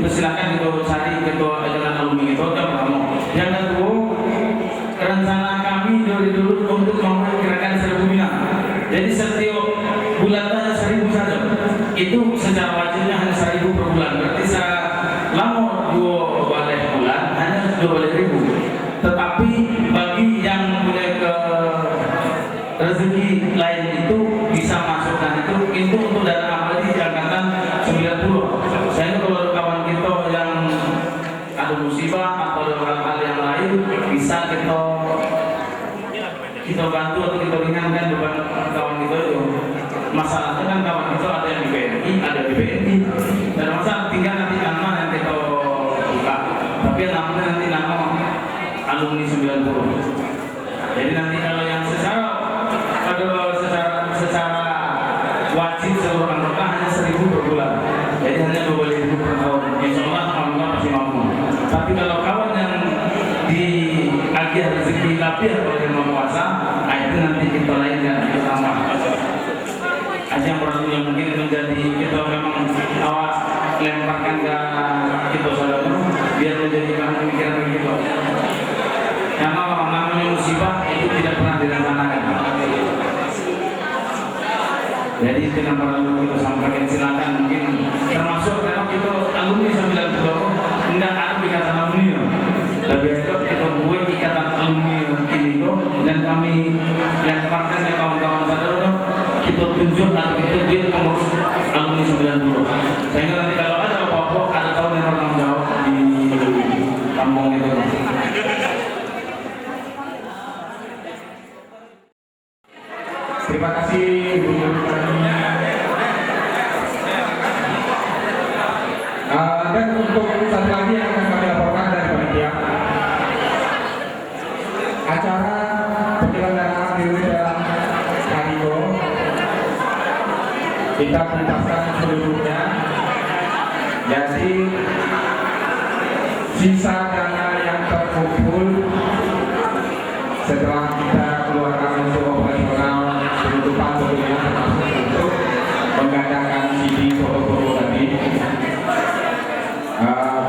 dipersilakan itu cari ketua jalan alumni itu kamu. Yang kedua, rencana kami dari dulu untuk memperkirakan 1.000 bina. Jadi setiap bulan hanya 1.000 saja. Itu secara wajibnya hanya 1.000 per bulan. Berarti selama 2 bulan hanya 12.000. Tetapi bagi yang punya ke rezeki lain itu bisa masukkan itu untuk dana abadi di angkatan 90. Saya kalau kawan kita yang ada musibah atau hal-hal yang lain bisa kita bantu atau kita ringankan beban kawan kita itu. Masalahnya kan kawan kita ada yang di BNI, ada di BNI. Dan masa tinggal nanti nama yang kita buka. Tapi namanya nanti nama alumni 90. Jadi nanti kalau yang secara wajib seluruh anggota hanya 1.000 per bulan. Jadi hanya 12.000 per tahun. Insya Allah alhamdulillah masih mampu. Tapi kalau kawan yang di akhir rezeki lapir oleh yang menguasa, itu nanti kita lainkan kita tambah. Aja yang perlu yang mungkin menjadi kita memang awal lemparkan ke kita saudara biar menjadi bahan pemikiran kita. Karena namanya musibah itu tidak pernah direncanakan. Jadi dengan para alumni kita sampaikan silakan mungkin termasuk karena kita alumni 90 tidak ada ikatan alumni. Lebih baik kita buat ikatan alumni ini dan kami yang pakai kawan-kawan saudara kita tunjuk atau kita buat pengurus alumni 90. Sehingga nanti kalau ada apa-apa ada tahun yang bertanggung jawab di kampung itu. Terima kasih Bu dan untuk satu lagi yang akan kami laporkan dari panitia acara penyelenggaraan diri dalam Haribo kita tuntaskan seluruhnya. Jadi sisa dana yang terkumpul setelah kita keluarkan untuk operasional penutupan sebelumnya termasuk untuk menggandakan CD foto-foto tadi.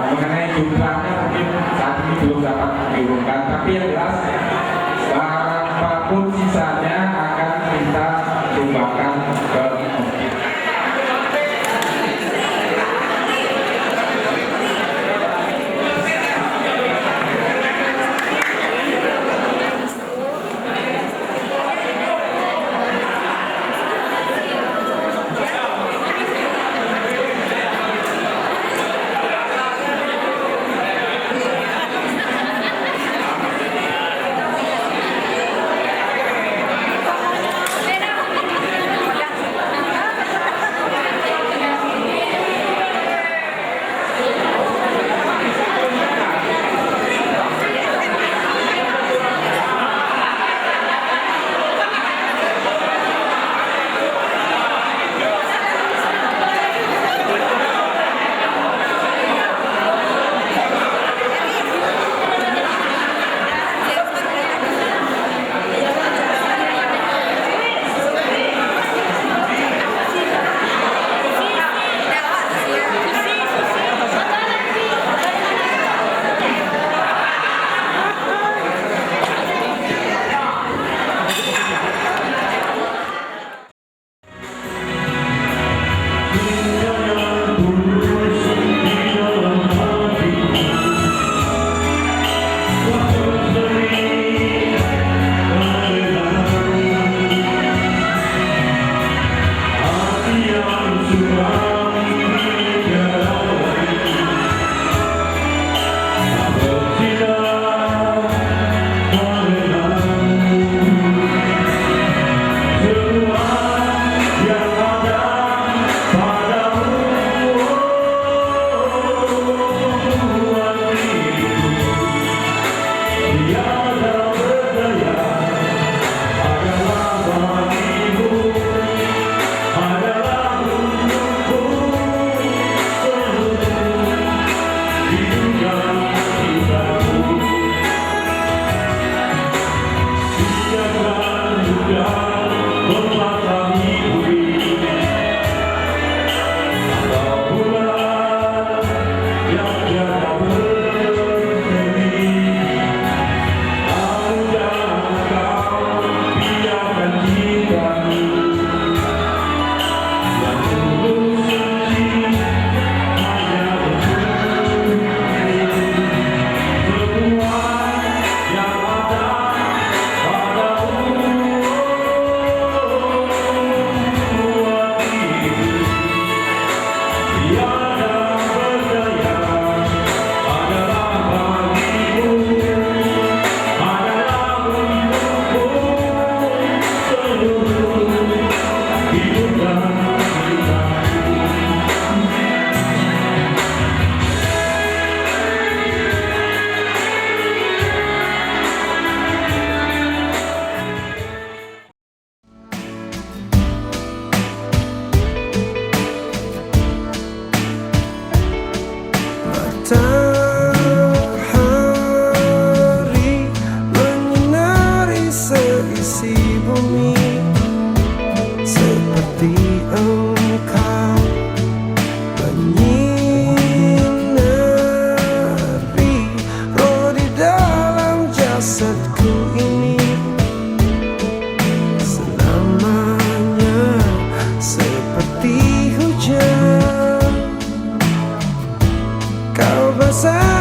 Mengenai jumlahnya mungkin saat ini belum dapat diumumkan, tapi yang jelas apapun sisanya akan kita sumbangkan ke masjid. besar